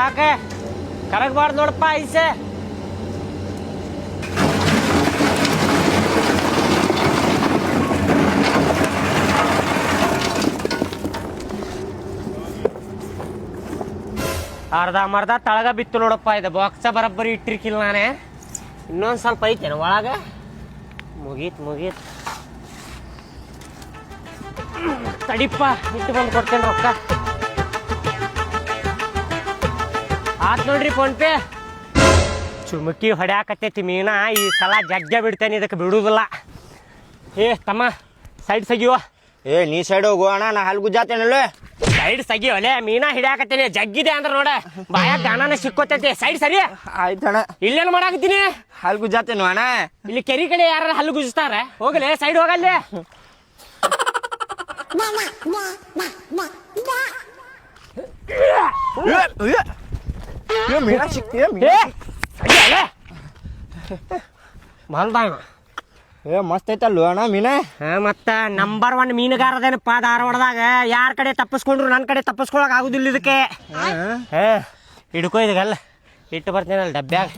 ಹಾಕೆ ಕರಗಬಾರ್ದು ನೋಡಪ್ಪ ಐಸೆ. ಅರ್ಧ ತಳಗ ಬಿತ್ತು ನೋಡಪ್ಪ. ಇದು ಬಾಕ್ಸ ಬರಬ್ಬರಿ ಇಟ್ಟಿರ್ಕಿಲ್ಲ ನಾನೇ. ಇನ್ನೊಂದು ಸ್ವಲ್ಪ ಐತೇನು ಒಳಗೆ. ಮುಗೀತ್ ತಡಿಪ್ಪ, ಇಟ್ಟು ಬಂದು ಕೊಡ್ತೇನೆ ರೊಕ್ಕ. ಆತ್ ನೋಡ್ರಿ ಫೋನ್ ಪೇ. ಚುಮಕಿ ಹೊಡ್ಯಾಕತ್ತೈತಿ ಮೀನಾ. ಈ ಸಲ ಜಗ್ಗ ಬಿಡ್ತೇನೆ, ಇದಕ್ಕೆ ಬಿಡುದಿಲ್ಲ. ಏ ತಮ್ಮ ಸೈಡ್ ಸಗಿವ. ನೀ ಸೈಡ್ ಹೋಗು ಅಣ್ಣ, ನಾ ಹಲ್ ಗುಜ್ಜಾತೇನಲ್ಲ. ಸೈಡ್ ಸಗಿವಲೆ, ಮೀನಾ ಹಿಡ್ಯಾಕತ್ತೇನೆ. ಜಗ್ಗಿದೆ ಅಂದ್ರೆ ನೋಡ ಬಾಯಾಗ ಗಾಣನ ಸಿಕ್ಕೋತೈತಿ. ಸೈಡ್ ಸರಿ. ಆಯ್ತಣ್ಣ. ಇಲ್ಲೇನು ಮಾಡಾಕತ್ತೀನಿ? ಹಲ್ ಗುಜ್ಜಾತೇನು ಅಣ್ಣ? ಇಲ್ಲಿ ಕೆರಿ ಕಡೆ ಯಾರು ಹಲ್ಲು ಗುಜ್ತಾರ? ಹೋಗಲೆ ಸೈಡ್ ಹೋಗಲ್ಲೇ. ಮಸ್ತ್ ಐತಲ್ವ ಅಣ್ಣ ಮೀನ? ಮತ್ತ ನಂಬರ್ 1 ಮೀನುಗಾರದೇನಪ್ಪ ಧಾರವಾಡದಾಗ. ಯಾರ ಕಡೆ ತಪ್ಪಿಸ್ಕೊಂಡ್ರು ನನ್ನ ಕಡೆ ತಪ್ಪಿಸ್ಕೊಳಕ್ ಆಗುದಿಲ್ಲ ಇದಕ್ಕೆ. ಹಿಡ್ಕೊ ಇದಗಲ್ಲ, ಇಟ್ಟು ಬರ್ತೀನಲ್ಲ ಡಬ್ಬ್ಯಾಗ.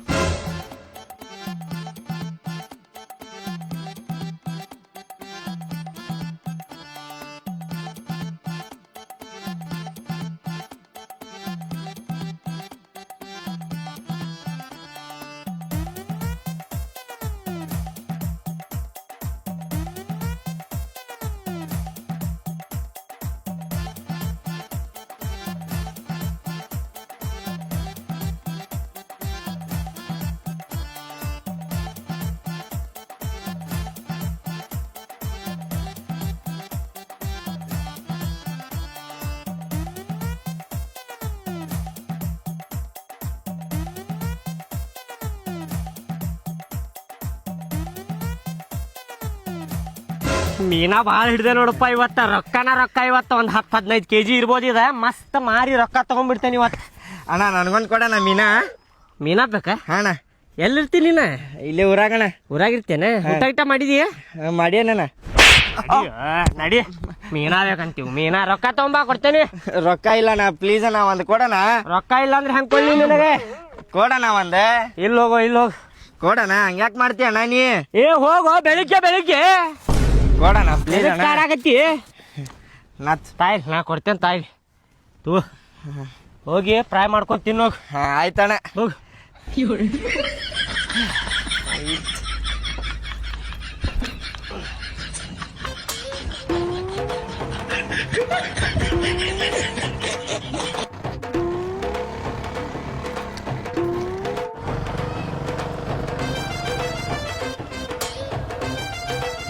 ಮೀನಾ ಭಾಳ ಹಿಡ್ದೆ ನೋಡಪ್ಪ ಇವತ್ತ. ರೊಕ್ಕ ಇವತ್ತು ಒಂದು 10-15 kg ಇರ್ಬೋದು. ಇದೆ ಮಸ್ತ್ ಮಾರಿ ರೊಕ್ಕ ತಗೊಂಡ್ಬಿಡ್ತೇನೆ ಇವತ್ತು. ಅಣ್ಣ ನನ್ಗೊಂದು ಕೊಡಣ ಮೀನಾ ಬೇಕಾ? ಅಣ್ಣ ಎಲ್ಲಿರ್ತೀನಿ ನೀನು? ಇಲ್ಲೇ ಊರಾಗಣ. ಊರಾಗಿರ್ತೇನೆ. ಊಟ ಮಾಡಿದೀಯ? ಮಾಡ್ಯಾನ. ನಡಿ, ಮೀನಾ ಬೇಕಂತೀವಿ. ಮೀನಾ ರೊಕ್ಕ ತಗೊಂಬಾ, ಕೊಡ್ತೇನೆ. ರೊಕ್ಕ ಇಲ್ಲ ನಾ, ಪ್ಲೀಸ್ ಅಣ್ಣ ಒಂದು ಕೊಡಣ. ರೊಕ್ಕ ಇಲ್ಲ ಅಂದ್ರೆ ಹೆಂಗ್ ಕೊಡ್ಲಿ ನಿನಗೆ? ಕೊಡಣ ಒಂದು. ಇಲ್ಲಿ ಹೋಗು ಕೊಡಣ. ಹಂಗ್ಯಾಕೆ ಮಾಡ್ತೀಯ ಅಣ್ಣ ನೀ? ಹೋಗೋ ಬೆಳಿಗ್ಗೆ ಕೊಡಣ ಪ್ಲೀಸ್ ಅಣ್ಣ. ಆಗತ್ತಿ ತಾಯಿ, ನಾ ಕೊಡ್ತೇನೆ ತಾಯಿ. ತೂ ಹೋಗಿ ಫ್ರೈ ಮಾಡ್ಕೊಂಡು ತಿನ್ನೋಗಿ. ಆಯ್ತಣ್ಣ ಹೋಗು.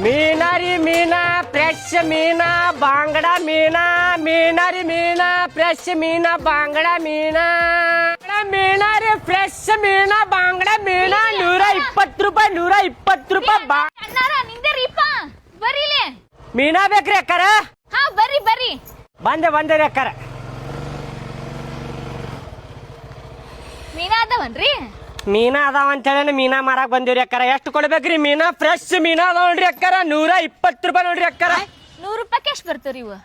ಮೀನಾರಿ ಮೀನಾ ಫ್ರೆಶ್ ಮೀನಾ ಬಾಂಗಡ ಮೀನಾ. ಮೀನಾರಿ ಮೀನಾ ಫ್ರೆಶ್ ಮೀನಾ ಬಾಂಗಡ ಮೀನಾ. ಮೀನಾರಿ ಫ್ರೆಶ್ ಮೀನಾ ಬಾಂಗಡ ಮೀನಾ. 120 ರೂಪಾಯಿ. 120 ರೂಪಾಯಿ. ಮೀನಾ ಬೇಕ್ರಿ ಅಕ್ಕಾರ? ಬರ್ರಿ. ಬಂದೆ ರೀ ಅಕ್ಕಾರ. ಮೀನಾ ಅದಾವನ್ರಿ? ಮೀನಾ ಅದಾವ ಅಂತೇಳಿ ಮೀನಾ ಮಾರಾಕ್ ಬಂದಿವ್ರಿ ಅಕ್ಕಾರ. ಎಷ್ಟು ಕೊಡ್ಬೇಕ್ರಿ? ಮೀನಾ ಫ್ರೆಶ್ ಮೀನಾ ಅದಾವ ನೋಡ್ರಿ ಅಕ್ಕಾರ. 120 ರೂಪಾಯಿ ನೋಡ್ರಿ ಅಕ್ಕಾರ. 100 ರೂಪಾಯಿ ಎಷ್ಟು ಬರ್ತಾವ್ರಿ ಇವು?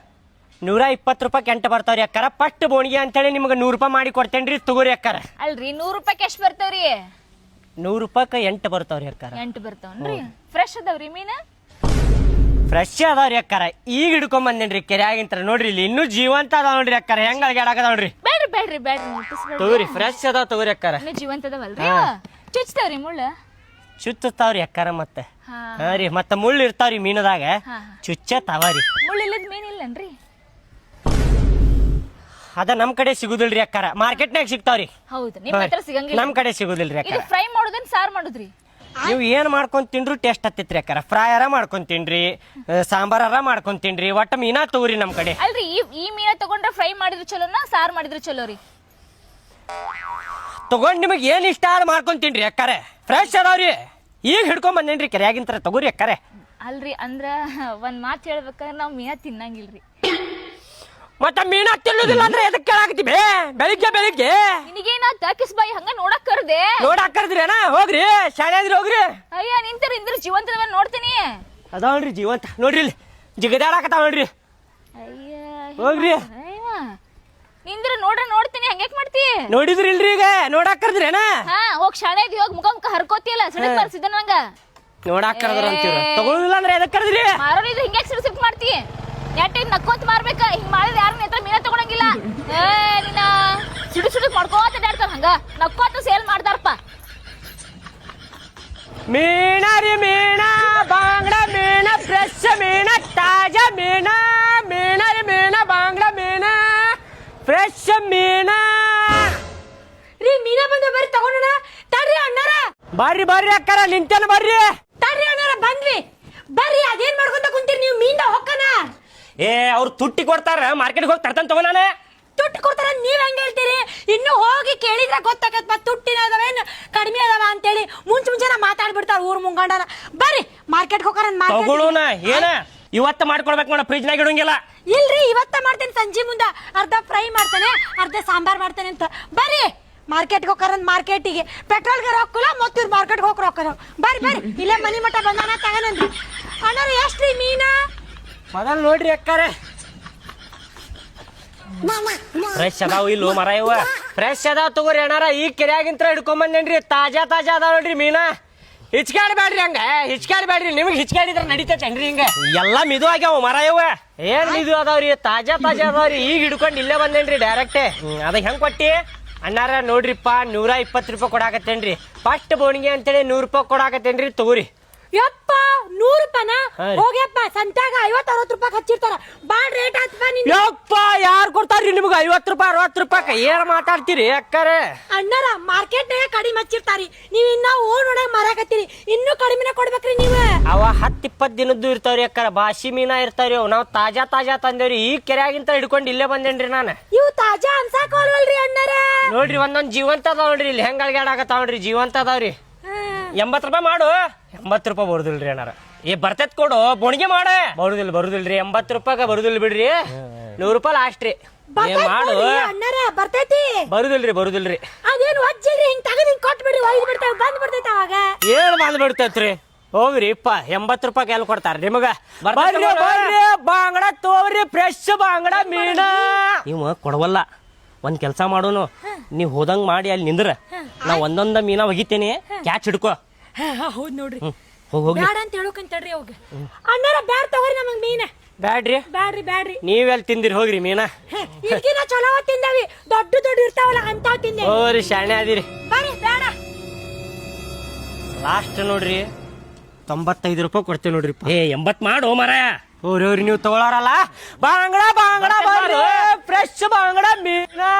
120 ರೂಪಾಯಿ ಎಂಟು ಬರ್ತಾವ್ರಿ ಅಕ್ಕಾರ. ಫಸ್ಟ್ ಬೋಣಿಗೆ ಅಂತೇಳಿ ನಿಮ್ಗೆ 100 ರೂಪಾಯಿ ಮಾಡಿ ಕೊಡ್ತೇನ್ರಿ, ತಗೋರಿ ಅಕ್ಕಾರ. ಅಲ್ರಿ 100 ರೂಪಾಯಿ ಎಷ್ಟು ಬರ್ತಾವ್ರಿ? 100 ರೂಪಾಯಿ 8 ಬರ್ತಾವ್ರಿ ಅಕ್ಕಾರ. 8 ಬರ್ತಾವನ್ರಿ. ಫ್ರೆಶ್ ಅದಾವ್ರಿ ಮೀನಾ? ಫ್ರೆಶ್ ಅದಾವ್ರಿ ಅಕ್ಕಾರ. ಈಗ ಹಿಡ್ಕೊಂಡ್ ಬಂದೇನ್ರಿ ಕೆರೆಯಾಗಿಂತ. ನೋಡ್ರಿ ಇಲ್ಲಿ ಇನ್ನೂ ಜೀವಂತ ಅದಾವ ನೋಡ್ರಿ ಅಕ್ಕಾರ. ಹೆಂಗ್ ಅಳಗ್ಯಾಡಕದ ನೋಡ್ರಿ. ಬೇಡ್ರಿ ತಗೋರಿ, ಫ್ರೆಶ್ ಅದಾವ ತಗೋರಿ ಅಕ್ಕಾರ. ಜೀವಂತ ಅದಾವಲ್ರಿ? ಚುಚ್ತಾವ್ರಿ ಮುಳ್ಳ? ಚುಚ್ಚತಾವ್ರಿ ಅಕ್ಕಾರ. ಮತ್ತೆ ಹಾ ರೀ, ಮತ್ತೆ ಮುಳ್ಳು ಇರ್ತಾವ್ರಿ ಮೀನದಾಗ, ಚುಚ್ಚತಾವರಿ. ಮುಳ್ಳು ಇಲ್ಲದ ಮೀನ್ ಇಲ್ಲನ್ರಿ? ಅದ ನಮ್ ಕಡೆ ಸಿಗುದಿಲ್ರಿ ಅಕ್ಕಾರ. ಮಾರ್ಕೆಟ್ನಾಗ ಸಿಗ್ತಾವ್ರಿ. ಹೌದು, ನಿಮ್ ಹತ್ರ ಸಿಗಂಗಿಲ್ಲ. ನಮ್ ಕಡೆ ಸಿಗುದಿಲ್ರಿ ಅಕ್ಕಾರ. ಫ್ರೈ ಮಾಡೋದನ್ ಸಾರ್ ಮಾಡುದ್ರಿ? ನೀವು ಏನ್ ಮಾಡ್ಕೊಂಡ್ ತಿನ್ರು ಟೇಸ್ಟ್ ಹತ್ತಿತ್ರಿ ಅಕ್ಕಾರ. ಫ್ರೈಯರ ಮಾಡ್ಕೊಂಡ್ ತಿನ್ರಿ, ಸಾಂಬಾರ ಮಾಡ್ಕೊಂಡ್ ತಿನ್ರಿ, ಒಟ್ಟ ಮೀನಾ ತಗೋರಿ ನಮ್ ಕಡೆ. ಅಲ್ರಿ ಈ ಮೀನಾ ತಗೊಂಡ್ರ ಫ್ರೈ ಮಾಡಿದ್ರು ಚಲೋನಾ ಸಾರ್ ಮಾಡಿದ್ರು ಚಲೋ ರೀ? ತಗೊಂಡ್ ನಿಮಗ್ ಏನ್ ಇಷ್ಟ ಅದ ಮಾಡ್ಕೊಂಡ್ ತಿನ್ರಿ ಅಕ್ಕಾರ. ಫ್ರೆಶ್ ಅದಾವ್ರಿ. ಈಗ ಹಿಡ್ಕೊಂಡ್ ಬಂದೇನ್ರಿ ಕೆರೆಯಾಗಿಂತ. ತಗೋರಿ ಅಕ್ಕಾರ. ಅಲ್ರಿ ಅಂದ್ರ ಒಂದ್ ಮಾತು ಹೇಳ್ಬೇಕಂದ್ರ ನಾವ್ ಮೀನಾ ತಿನ್ನಂಗಿಲ್ರಿ. ಮತ್ತ ಮೀನಾ ತಿನ್ನೋದಿಲ್ಲ ಅಂದ್ರೆ ಎದಕ್ ಕೇಳಾಕತ್ತೀವಿ? ಬೆಳಿಗ್ಗೆ ನಿನಗೇನಾತ ಕಿಸ್ಬಾಯಿ ಹಂಗ ನೋಡಕ್ ಕರ್ದೆ? ನೋಡಾಕ್ ಕರ್ದ್ರೇನ? ಹೋಗ್ರಿ, ಶಾಲೆ ಹೋಗ್ರಿ. ಅಯ್ಯ ನಿಂತಿರ ಜೀವಂತದ ನೋಡ್ತೀನಿ. ಅದಾವಲ್ರಿ ಜೀವಂತ. ನೋಡ್ರಿ ಇಲ್ಲಿ ಜಿಗದಾಡಕತ್ತಾವ ನೋಡ್ರಿ. ಅಯ್ಯ ಹೋಗ್ರಿ. ಇಂದ್ರ ನೋಡ್ತೀನಿ ಹಂಗ್ಯಾಕ್ ಮಾಡ್ತಿ ನೋಡಿದ್ರಿ ಇಲ್ರಿ ಈಗ ನೋಡಾಕ್ ಕರ್ದ್ರೇನ ಹಾ ಹೋಗ್ ಶಾಣೆದಿ ಹೋಗ್ ಮುಖ ಹರ್ಕೋತಿಯಲ್ಲ ಸಿಡಕ್ ಬರ್ಸಿದ ನಂಗ ನೋಡಾಕ್ ಕರ್ದ್ರ ಅಂತೀರ ತಗೊಳುದಿಲ್ಲ ಅಂದ್ರೆ ಎದಕ್ ಕರ್ದ್ರಿ ಮಾರೋರಿ ಇದು ಹಿಂಗ್ಯಾಕ್ ಸಿಡ್ಸಿಟ್ ಮಾಡ್ತಿ ನೆಟ್ಟಿ ನಕ್ಕೋತ್ ಮಾರ್ಬೇಕ ಹಿಂಗ್ ಮಾಡಿದ್ರೆ ಯಾರು ನಿತ್ರ ಮೀನ ತಗೊಳಂಗಿಲ್ಲ ನಿನ್ನ ಸಿಡು ಮಾಡ್ಕೋತ ಅಡ್ಯಾಡ್ತಾರ ಹಂಗ ನಕ್ಕೋತ ಸೇಲ್ ಮಾಡ್ತಾರಪ್ಪ ಮೀನಾ ರೀ ಮೀನಾ ಬಾಂಗ್ಡಾ ಮೀನಾ ಫ್ರೆಶ್ ಮೀನಾ ತಾಜಾ ಮೀನಾ ಮೀನಾ ರೀ ಮೀನಾ ಬಾಂಗ್ಡಾ ಮೀನಾ ಫ್ರೆಶ್ ಮೀನಾ ರೀ ಮೀನಾ ಬಂದ ಬರ್ರಿ ತಗೊಂಡೋಣ ತಡ್ರಿ ಅಣ್ಣಾರ ಬರ್ರಿ ಅಕ್ಕಾರ ನಿಂತೇನ ಬರ್ರಿ ತಡ್ರಿ ಅಣ್ಣಾರ ಬಂದ್ವಿ ಬರ್ರಿ ಅದೇನ್ ಮಾಡ್ಕೊಂತ ಕುಂತೀರಿ ನೀವು ಮೀನ್ದ ಹೊಕ್ಕನ ಏ ಅವ್ರು ತುಟ್ಟಿ ಕೊಡ್ತಾರ ಮಾರ್ಕೆಟ್ಗೆ ಹೋಗಿ ತರ್ತಂತ ತಗೋ ನಾನು ತುಟ್ಟಿ ಕೊಡ್ತಾರ ನೀವ್ ಹೆಂಗ್ ಹೇಳ್ತೀರಿ ಇನ್ನು ಹೋಗಿ ಕೇಳಿದ್ರ ಗೊತ್ತಾಗತ್ ತುಟ್ಟಿನ ಅದಾವೇನ್ ಕಡಿಮೆ ಅದಾವ ಅಂತೇಳಿ ಮುಂಚೆ ಮಾತಾಡ್ಬಿಡ್ತಾರ ಊರ್ ಮುಂಗಂಡನ ಬರ್ರಿ ಮಾರ್ಕೆಟ್ ಹೋಗಾರ ತಗೊಳುನ ಏನ ಇವತ್ತ ಮಾಡ್ಕೊಡ್ಬೇಕು ನೋಡ ಫ್ರಿಜ್ನಾಗ ಇಡಂಗಿಲ್ಲ ಇಲ್ರಿ ಇವತ್ತ ಮಾಡ್ತೇನೆ ಸಂಜೆ ಮುಂದ ಅರ್ಧ ಫ್ರೈ ಮಾಡ್ತೇನೆ ಅರ್ಧ ಸಾಂಬಾರ್ ಮಾಡ್ತೇನೆ ಅಂತ ಬರ್ರಿ ಮಾರ್ಕೆಟ್ಗೆ ಹೋಗಾರ ಮಾರ್ಕೆಟಿಗೆ ಪೆಟ್ರೋಲ್ಗೆ ರೊಕ್ಕಲ್ಲ ಮತ್ತ ಇವ್ರು ಮಾರ್ಕೆಟ್ಗೆ ಹೋಗಿ ರೊಕ್ಕದ ಬರ್ರಿ ಇಲ್ಲೇ ಮನಿ ಮಠ ಬಂದಾನ ತಗನಂದ್ರಿ ಅಣ್ಣಾರ ಎಷ್ಟ್ರಿ ಮೀನಾ ಮೊದಲ್ ನೋಡ್ರಿ ಅಕ್ಕಾರೆ ಫ್ರೆಶ್ ಅದಾವ ಇಲ್ಲೋ ಮರ ಇವ ಫ್ರೆಶ್ ಅದಾವ ತಗೋರಿ ಅಣ್ಣಾರ ಈಗ ಕೆರೆಯಾಗಿಂತ್ರ ಹಿಡ್ಕೊಂಬಂದೇನ್ರಿ ತಾಜಾ ಅದಾವ ನೋಡ್ರಿ ಮೀನಾ ಹಿಚ್ಕಾಡ್ಬೇಡ್ರಿ ಹಂಗ ಹಿಚ್ಕಾಡ್ಬೇಡ್ರಿ ನಿಮ್ಗೆ ಹಿಚ್ಕಾಡಿದ್ರ ನಡೀತೇನ್ರಿ ಹಿಂಗ ಎಲ್ಲಾ ಮಿದು ಆಗ್ಯಾವ ಮರ ಇವ ಏನ್ ಮಿದು ಅದಾವ್ರಿ ತಾಜಾ ಅದಾವ್ರಿ ಈಗ ಹಿಡ್ಕೊಂಡ್ ಇಲ್ಲೇ ಬಂದೇನ್ರಿ ಡೈರೆಕ್ಟ್ ಅದ ಹೆಂಗ್ ಕೊಟ್ಟಿ ಅಣ್ಣಾರ ನೋಡ್ರಿಪ್ಪ 120 ರೂಪಾಯಿ ಕೊಡಾಕತ್ತೇನ್ರಿ ಫಸ್ಟ್ ಬೋಣಿಗೆ ಅಂತೇಳಿ 100 ರೂಪಾಯಿ ಕೊಡಾಕತ್ತೇನ್ರಿ ತಗೋರಿ ಯಪ್ಪ 100 ರೂಪಾಯಿನ ಹೋಗ್ಯಪ್ಪ ಸಂತ್ಯಾಗ 50-60 ರೂಪಾಯಿ ಹಚ್ಚಿರ್ತಾರ ಬಾಳ್ ರೇಟ್ ಆತ್ಪ ನಿನ್ ಯಪ್ಪ ಯಾರು ಕೊಡ್ತಾರ್ರಿ ನಿಮ್ಗೆ 50 ರೂಪಾಯಿ 60 ರೂಪಾಯಿ ಏನ್ ಮಾತಾಡ್ತೀರಿ ಅಕ್ಕಾರೆ ಅಣ್ಣಾರ ಮಾರ್ಕೆಟ್ನಾಗ ಕಡಿಮೆ ಹಚ್ಚಿರ್ತಾರಿ ನೀವ್ ಇನ್ನ ಓನ್ ಒಳಗ್ ಮಾರಾಕತ್ತೀರಿ ಇನ್ನೂ ಕಡಿಮೆನ ಕೊಡ್ಬೇಕ್ರಿ ನೀವ ಅವ 10-20 ದಿನದ್ದು ಇರ್ತಾವ್ರಿ ಅಕ್ಕಾರ ಬಾಸಿ ಮೀನಾ ಇರ್ತಾವ್ರಿ ಅವ್ ನಾವ್ ತಾಜಾ ತಂದೇವ್ರಿ ಈ ಕೆರೆಯಾಗಿಂತ ಹಿಡ್ಕೊಂಡ್ ಇಲ್ಲೇ ಬಂದೇನ್ರಿ ನಾನು ಇವು ತಾಜಾ ಅನ್ಸಾಕೋಲ್ವಲ್ರಿ ಅಣ್ಣಾರ ನೋಡ್ರಿ ಒಂದೊಂದ್ ಜೀವಂತ ಅದಾವ ನೋಡ್ರಿ ಇಲ್ಲಿ ಹೆಂಗ್ ಅಳ್ಗ್ಯಾಡಾಕತ್ತಾವ ನೋಡ್ರಿ ಜೀವಂತ ಅದಾವ್ರಿ 80 ರೂಪಾಯಿ ಮಾಡು 80 ರೂಪಾಯಿ ಬರುದಿಲ್ರಿ ಅಣ್ಣಾರ ಏ ಬರ್ತೈತ್ ಕೊಡು ಬೋಣಿಗೆ ಮಾಡ ಬರುದಿಲ್ರಿ 80 ರೂಪಾಯಿಗ ಬರುದಿಲ್ಲ ಬಿಡ್ರಿ 100 ರೂಪಾಯಿ ಲಾಸ್ಟ್ ರೀ ಮಾಡು ಅಣ್ಣಾರ ಬರ್ತೈತಿ ಬರುದಿಲ್ರಿ ಅದೇನು ವಜ್ಜಿಲ್ರಿ ಹಿಂಗ್ ತಗದ್ ಹಿಂಗ್ ಕೊಟ್ಟು ಬಿಡ್ರಿ ಒಯ್ದು ಬಿಡ್ತಾವ ಬಂದ್ ಬಿಡ್ತೈತಿ ಅವಾಗ ಏನ್ ಬಂದ್ ಬಿಡ್ತೈತ್ರಿ ಹೋಗ್ರಿ ಇಪ್ಪ 80 ರೂಪಾಯಿ ಎಲ್ಲಿ ಕೊಡ್ತಾರ ನಿಮಗ ಬರ್ರಿ ಬಾಂಗಡ ತೋರಿ ಫ್ರೆಶ್ ಬಾಂಗಡ ಮೀನ ಇವ ಕೊಡವಲ್ಲ ಒಂದ್ ಕೆಲ್ಸ ಮಾಡೋನು ನೀವ್ ಹೋದಂಗ್ ಮಾಡಿ ಅಲ್ಲಿ ನಿಂದ್ರ ನಾ ಒಂದೊಂದ ಮೀನಾ ಒಗಿತೇನೆ ಕ್ಯಾಚ್ ಹಿಡ್ಕೋ ಹೌದ್ ನೋಡ್ರಿ ಹೋಗಿ ಬ್ಯಾಡ ಅಂತ ಹೇಳೋಕಂತಡ್ರಿ ಹೋಗ ಅಣ್ಣಾರ ಬ್ಯಾಡ್ ತಗೋರಿ ನಮಗ್ ಮೀನ ಬ್ಯಾಡ್ರಿ ನೀವೆಲ್ಲಿ ತಿಂದಿರಿ ಹೋಗ್ರಿ ಮೀನಾ ಇದಕ್ಕಿನ ಚಲೋ ತಿಂದವಿ ದೊಡ್ಡ ಇರ್ತಾವಲ್ಲ ಅಂತ ತಿಂದೆ ಹೋಗ್ರಿ ಶಾಣೆ ಅದಿರಿ ಬರ್ರಿ ಬ್ಯಾಡ ಲಾಸ್ಟ್ ನೋಡ್ರಿ 95 ರೂಪಾಯಿ ಕೊಡ್ತೇವೆ ನೋಡ್ರಿ 80 ಮಾಡು ಮರ ಹೋರಿ ನೀವು ತಗೊಳಾರಲ್ಲ ಬಾಂಗಡ ಬರ್ರಿ ಫ್ರೆಶ್ ಬಾಂಗಡ ಮೀನಾ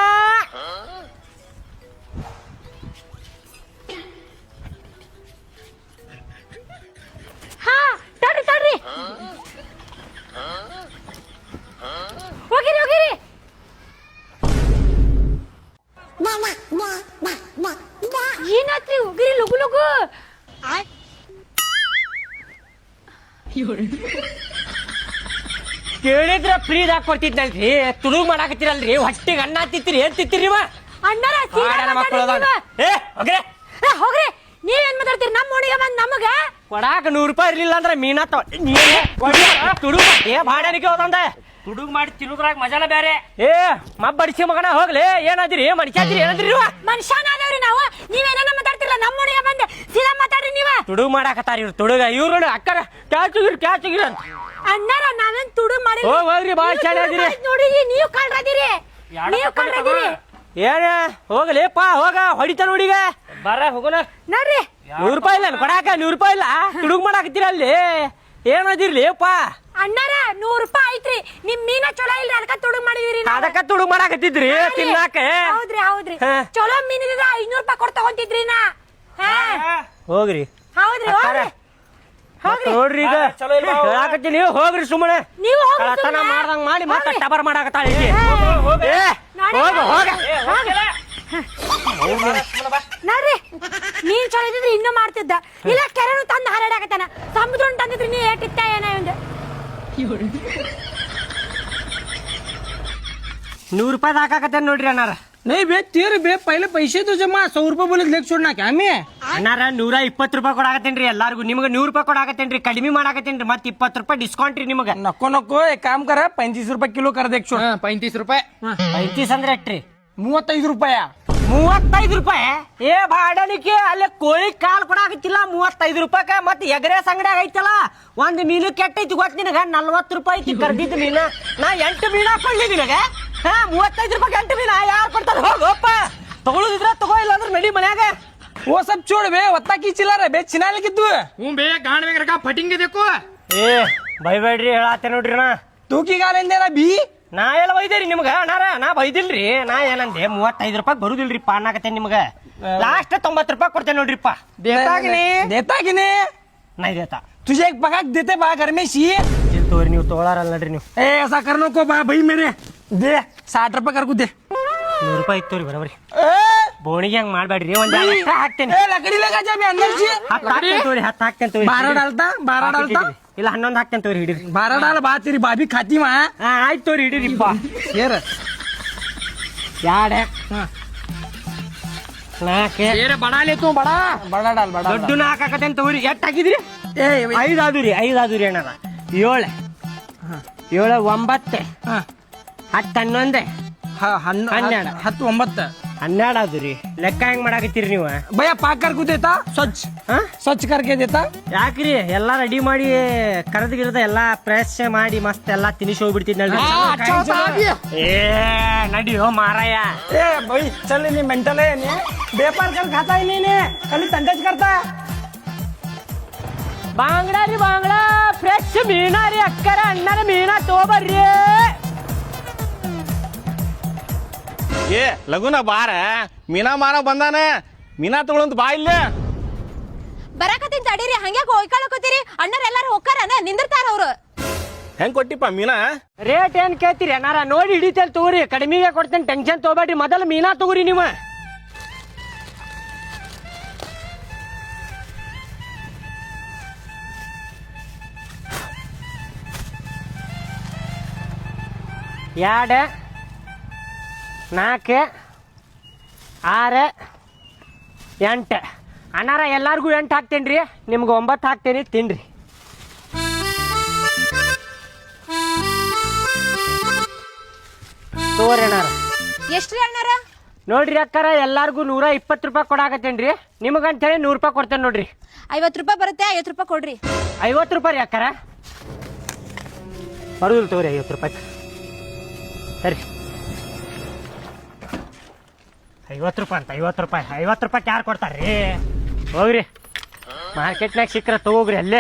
ಹಾ ತಡ್ರಿ ಹೋಗಿರಿ ಏನಾತ್ರಿ ಹೋಗಿರಿ ಲಗು ಕೇಳಿದ್ರ ಫ್ರೀದಾಗ ಕೊಡ್ತಿದ್ನಲ್ರಿ ತುಳುಗ್ ಮಾಡಾಕತ್ತೀರಲ್ರಿ ಹೊಟ್ಟಿಗೆ ಅನ್ನ ತಿತ್ತೀರಿ ಏನ್ ತಿತ್ತೀರಿ ನೀವ ಅಣ್ಣಾರ ಮಕ್ಕಳು ಹೋಗ್ರಿ ನೀವೇನ್ ಮಾತಾಡ್ತೀರಿ ನಮ್ಮ ಓಣಿಗೆ ಬಂದ್ ನಮಗ ಕೊಡಾಕ 100 ರೂಪಾಯಿ ಇರ್ಲಿಲ್ಲ ಅಂದ್ರೆ ಮೀನಾ ತುಡುಗ್ ಭಾಡ್ಯಾನಿಗೆ ಹೋದಂದೆ ತುಡುಗ್ ಮಾಡಿ ತಿನ್ನೋದ್ರಾಗ ಮಜಾನ ಬೇರೆ ಮಬ್ಬಡಿಸಿ ಮಗನ ಹೋಗ್ಲಿ ಏನಾದಿರಿ ಮನುಷ್ಯಾದಿರಿ ಏನಾದ್ರಿ ಮನುಷ್ಯನಾದವ್ರಿ ನಾವು ನೀವೇನ ಮಾತಾಡ್ತಿರಲ್ಲ ನಮ್ಮ ಓಣಿಗೆ ಬಂದ್ ಸೀದಾ ಮಾತಾಡ್ರಿ ನೀವ ತುಡುಗ್ ಮಾಡಾಕತ್ತಾರ ಇವ್ರು ತುಡುಗ ಇವ್ರು ಅಕ್ಕರ ಕ್ಯಾಚುಗಿರಿ ಅಂತ ಅಣ್ಣಾರ ನಾವೇನ್ ತುಡುಗ್ ಮಾಡಿ ಹೋಗ್ರಿ ಬಾಳ ಚೆನ್ನಾಗಿರಿ ನೋಡಿ ನೀವು ಕಳ್ರದಿರಿ ಏನ ಹೋಗ್ಲಿಪ್ಪ ಹೋಗ ಹೊಡಿತ ನೋಡಿಗ ಬರ ಹೋಗೋಣ ನೋಡ್ರಿ 100 ರೂಪಾಯಿ ಇಲ್ಲ ಕೊಡಾಕ 100 ರೂಪಾಯಿ ಇಲ್ಲ ತುಡುಗ್ ಮಾಡಾಕತ್ತೀರ ಅಲ್ಲಿ ಏನದಿರ್ಲಿ ಅಪ್ಪ ಅಣ್ಣಾರ 100 ರೂಪಾಯಿ ಐತ್ರಿ ನಿಮ್ ಮೀನ ಚಲೋ ಇಲ್ರಿ ಅದಕ್ಕ ತುಡುಗ್ ಮಾಡಿದಿರಿ ಅದಕ್ಕ ತುಡುಗ್ ಮಾಡಾಕತ್ತಿದ್ರಿ ತಿನ್ನಾಕ ಹೌದ್ರಿ ಚಲೋ ಮೀನಿದ 500 ರೂಪಾಯಿ ಕೊಟ್ಟು ತಗೊಂತಿದ್ರಿ ನಾ ಹೋಗ್ರಿ ನೋಡ್ರಿ ಈಗ ಹೇಳಾಕತ್ತೀನಿ ಹೋಗ್ರಿ ಸುಮ್ಮನೆ ನೀವು ಮಾಡ್ದಂಗ್ ಮಾಡಿ ಮತ್ತೆ ಟಬರ್ ಮಾಡಾಕತ್ತಾಳ ನೋಡ್ರಿ ನೀನ್ ಚಲೋ ಇದ್ದಿದ್ರೆ ಇನ್ನೂ ಮಾಡ್ತಿದ್ದ ಇಲ್ಲ ಕೆರೆನು ತಂದು ಹಾರಾಡಕತ್ತಾನ ಸಮುದ್ರ ತಂದಿದ್ರಿ ನೀ ಏಟಿತ್ತ ಏನ ಇವಂದು 100 ರೂಪಾಯಿ ಹಾಕಾಕತ್ತೇನ್ ನೋಡ್ರಿ ಅಣ್ಣಾರ नहीं बे तेरे बे पहले पैसे तो जमा 100 रुपये बोले लेके छोड़ना क्या हमें ಅಣ್ಣಾರ 120 ರೂಪಾಯಿ ಕೊಡಾಕತ್ತೇನ್ರಿ ಎಲ್ಲಾರ್ಗು ನಿಮ್ಗೆ 100 ರೂಪಾಯಿ ಕೊಡಾಕತ್ತೇನ್ರಿ ಕಡಿಮೆ ಮಾಡಾಕತ್ತೇನ್ರಿ ಮತ್ತೆ 20 ರೂಪಾಯಿ ಡಿಸ್ಕೌಂಟ್ ರೀ ನಿಮಗೆ नको नको एक काम कर 35 रुपये किलो कर दे छोड़ 35 रुपये 35 ಅಂದ್ರೆ ಎಷ್ಟ್ರಿ 35 रुपया 35 ರೂಪಾಯಿ ಏ ಬಾಡಲಿಕ್ಕೆ ಅಲ್ಲಿ ಕೋಳಿ ಕಾಲ್ ಕೊಡಾಕತ್ತಿಲ್ಲ 35 ರೂಪಾಯಿಕ ಮತ್ತೆ ಎಗರೆ ಸಂಗಡ್ಯಾಗ ಐತಲ್ಲ ಒಂದ್ ಮೀನು ಕೆಟ್ಟೈತಿ ಗೊತ್ತ ನಿನಗ 40 ರೂಪಾಯಿ ಐತಿ ಕರ್ದಿದ್ದ ಮೀನ ನಾ 8 ಮೀನ ಕೊಳ್ಳಿ ನಿನಗ 35 ರೂಪಾಯಿ 8 ಮೀನ ಯಾರು ಕೊಡ್ತಾರ ಹೋಗಪ್ಪ ತಗೊಳುದಿದ್ರ ತಗೋ ಇಲ್ಲ ಅಂದ್ರೆ ನಡಿ ಮನ್ಯಾಗ वो सब छोड़ बे वत्ता की चिल्ला रहे बे चिना लेकिन हूँ बे गांड में रखा फटिंगे देखो ಏ ಬೈಬೇಡ್ರಿ ಹೇಳಾತೆ ನೋಡ್ರಿ ನಾ तू की गाल बी ನಾ ಎಲ್ಲ ಬೈದೇರಿ ನಿಮ್ಗ ಅಣ್ಣಾರ ನಾ ಬೈದಿಲ್ರಿ ನಾ ಏನಂದೆ 35 ರೂಪಾಯಿ ಬರುದಿಲ್ರಿ ಪಾನಾಕತ್ತೆ ನಿಮ್ಗ ಲಾಸ್ಟ್ 90 ರೂಪಾಯಿ ಕೊಡ್ತೇನೆ ನೋಡ್ರಿಪ್ಪ देता कि नहीं ನಾ ದೇತಾ तुझे एक पकाक देते बा घर में सी ತೋರಿ ನೀವು ತಗೊಳಾರಲ್ಲ ನೋಡ್ರಿ ನೀವು ए ऐसा करने को बा भाई मेरे दे 60 रुपये कर को दे 100 ರೂಪಾಯಿ ಇತ್ತೋರಿ ಬರೋಬರಿ ए ಬೋಣಿಗೆ ಹಂಗ್ ಮಾಡ್ಬೇಡ್ರಿ ಒಂದ್ ಎಕ್ಸ್ಟ್ರಾ ಹಾಕ್ತೇನೆ ए लकड़ी लगा जा बे अंदर सी 10 ಹಾಕ್ತೇನೆ ತೋರಿ 10 ಹಾಕ್ತೇನೆ ತೋರಿ 12 डालता ಇಲ್ಲ 11 ಹಾಕ್ತೇನೆ ತೋರಿ ಹಿಡಿರಿ 12 डाल बात तेरी भाभी खाती वहाँ ಆಯ್ತು ತೋರಿ ಹಿಡಿರಿಪ್ಪ शेर ಯಾಡೆ ನಾಕೆ तेरे बड़ा ले तू बड़ा बड़ा डाल बड़ा ದೊಡ್ಡ ಹಾಕಕತ್ತೇನೆ ತೋರಿ ಎಷ್ಟ್ ಹಾಕಿದ್ರಿ ए 5 ಆದುರಿ ಅಣ್ಣಾರ 7 7 9 हाँ 10 11 हाँ 12 10 9 12 ಆದುರಿ ಲೆಕ್ಕ ಹೆಂಗ್ ಮಾಡಾಕತ್ತೀರಿ ನೀವು भैया पाक कर को देता स्वच्छ स्वच्छ करके देता ಯಾಕ್ರಿ ಎಲ್ಲಾ ರೆಡಿ ಮಾಡಿ ಕರೆದಿಗಿರದ ಎಲ್ಲಾ ಫ್ರೆಶ್ ಮಾಡಿ ಮಸ್ತ್ ಎಲ್ಲಾ ತಿನಿಸಿ ಹೋಗ್ಬಿಡ್ತಿದ್ನಲ್ರಿ अच्छा होता अभी ಏ ನಡಿಯೋ ಮಾರಾಯ ए भाई चल नहीं मेंटल है नहीं व्यापार कर खाता ही नहीं ने खाली तंडच करता ಬಾಂಗ್ಡಾ ರೀ ಬಾಂಗ್ಡಾ ಫ್ರೆಶ್ ಮೀನಾ ರೀ ಅಕ್ಕರ ಅಣ್ಣನ ಮೀನಾ ತಗೋಬರ್ರಿ ಏ ಲಗುನ ಬಾರ ಮೀನಾ ಮಾರ ಬಂದಾನ ಮೀನಾ ತಗೊಳಂತ ಬಾ ಇಲ್ಲೇ ಬರಾಕತ್ತೀನಿ ತಡೀರಿ ಹಂಗೆ ಹೋಯ್ಕೊಳಕೋತೀರಿ ಅಣ್ಣರ ಎಲ್ಲಾರು ಹೋಗ್ತಾರನ ನಿಂದಿರ್ತಾರ ಅವ್ರು ಹೆಂಗ್ ಕೊಟ್ಟಿಪ್ಪ ಮೀನಾ ರೇಟ್ ಏನ್ ಕೇಳ್ತೀರಿ ಅಣ್ಣಾರ ನೋಡಿ ಹಿಡಿತೇಲ್ ತಗೋರಿ ಕಡಿಮೆಗೆ ಕೊಡ್ತೇನೆ ಟೆನ್ಷನ್ ತಗೋಬೇಡ್ರಿ ಮೊದಲು ಮೀನಾ ತಗೋರಿ ನೀವು ಎರಡು 4 6 8 ಅಣ್ಣಾರ ಎಲ್ಲಾರ್ಗೂ 8 ಹಾಕ್ತೇನ್ರಿ ನಿಮ್ಗೆ 9 ಹಾಕ್ತೇನಿ ತಿನ್ರಿ ತೋರಿ ಅಣ್ಣಾರ ಎಷ್ಟ್ರಿ ಅಣ್ಣಾರ ನೋಡ್ರಿ ಅಕ್ಕಾರ ಎಲ್ಲಾರ್ಗೂ 120 ರೂಪಾಯಿ ಕೊಡಾಕತ್ತೇನ್ರಿ ನಿಮಗಂತೇಳಿ 100 ರೂಪಾಯಿ ಕೊಡ್ತೇನೆ ನೋಡ್ರಿ 50 ರೂಪಾಯಿ ಬರುತ್ತೆ 50 ರೂಪಾಯಿ ಕೊಡ್ರಿ 50 ರೂಪಾಯಿ ರೀ ಅಕ್ಕಾರ ಬರುದಿಲ್ಲ ತಗೋರಿ 50 ರೂಪಾಯಿ ಸರಿ 50 ರೂಪಾಯಿ ಅಂತ 50 ರೂಪಾಯಿ 50 ರೂಪಾಯಿ ಯಾರು ಕೊಡ್ತಾರ್ರಿ ಹೋಗ್ರಿ ಮಾರ್ಕೆಟ್ನಾಗ ಸಿಕ್ಕ್ರ ತಗೋಗ್ರಿ ಅಲ್ಲೇ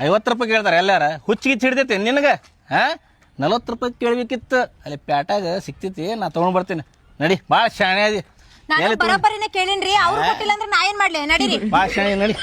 ₹50 ಕೇಳ್ತಾರೆ ಎಲ್ಲಾರ ಹುಚ್ಚಿಗೆ ಹಿಡ್ದೈತಿ ನಿನಗೆ ಹಾ 40 ರೂಪಾಯಿ ಕೇಳ್ಬೇಕಿತ್ತು ಅಲ್ಲಿ ಪ್ಯಾಟಾಗ ಸಿಕ್ತೈತಿ ನಾ ತಗೊಂಡ್ ಬರ್ತೀನಿ ನಡಿ ಭಾಳ ಶಾಣೆ ಅದಿ ನಾನು ಬರೋಬ್ಬರಿನೇ ಕೇಳಿನ್ರಿ ಅವ್ರು ಕೊಟ್ಟಿಲ್ಲ ಅಂದ್ರೆ ನಾ ಏನ್ ಮಾಡ್ಲಿ ನಡೀರಿ ಭಾಳ ಶಾಣೆ ನಡಿ